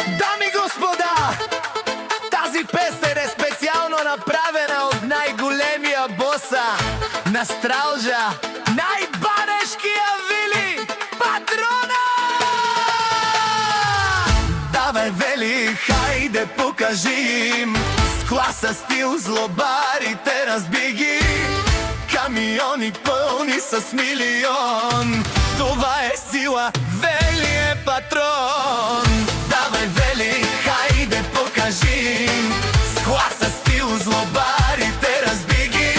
Дами и господа, тази песен е специално направена от най-големия боса на Стралджа, най-банешкия Вили Патрона! Давай, Вели, хайде покажи им с класа, стил, злобарите разби ги. Камиони пълни с милион, това е сила, Вели е патрон. Давай, Вели, хайде покажи им с класа, стил, злобарите разби ги.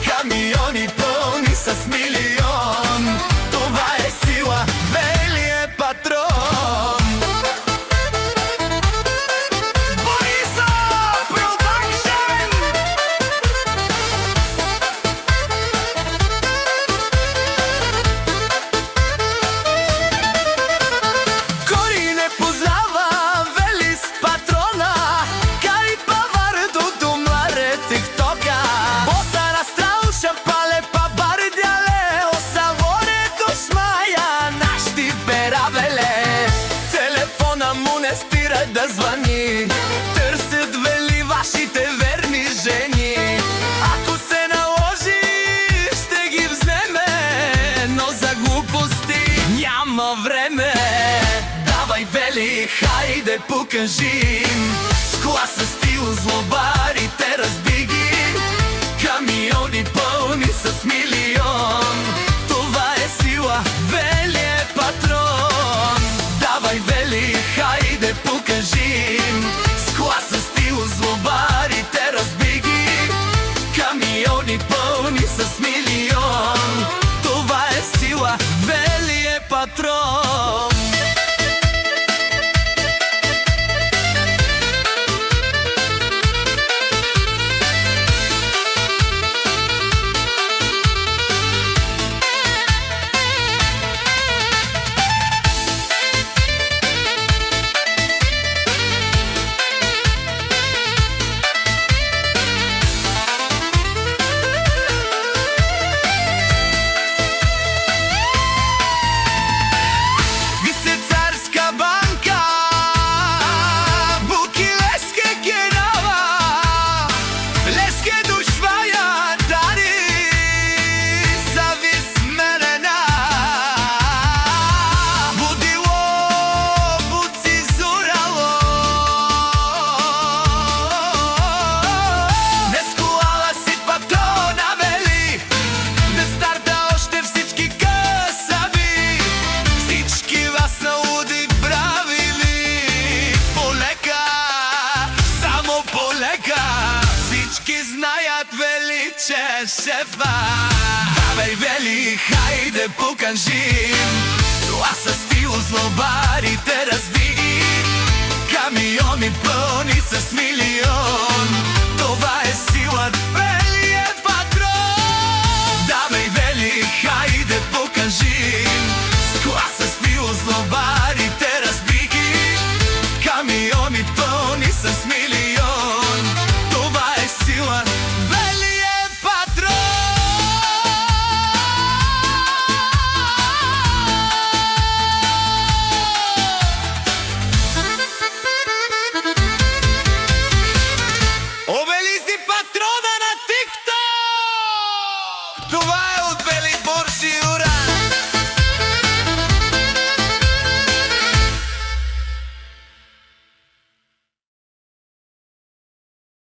Камиони пълни с милион, това е сила, Вели е патрон. Да звъни, търсят, Вели, вашите верни жени. Ако се наложи, ще ги вземе, но за глупости няма време. Давай, Вели, хайде покажи им с класа, стил, злобарите разби ги. Камиони пълни с милион, това е сила, Вели е патрон. Давай, Вели, хайде покажи им с класа, стил, злобарите разби ги. Камиони пълни с милион, това е сила, Вели е патрон. Всички знаят, Вели, че шефа. Давай, Вели, хайде покажи им класа, стил, злобарите разби ги. Камиони пълни с милион, това е сила,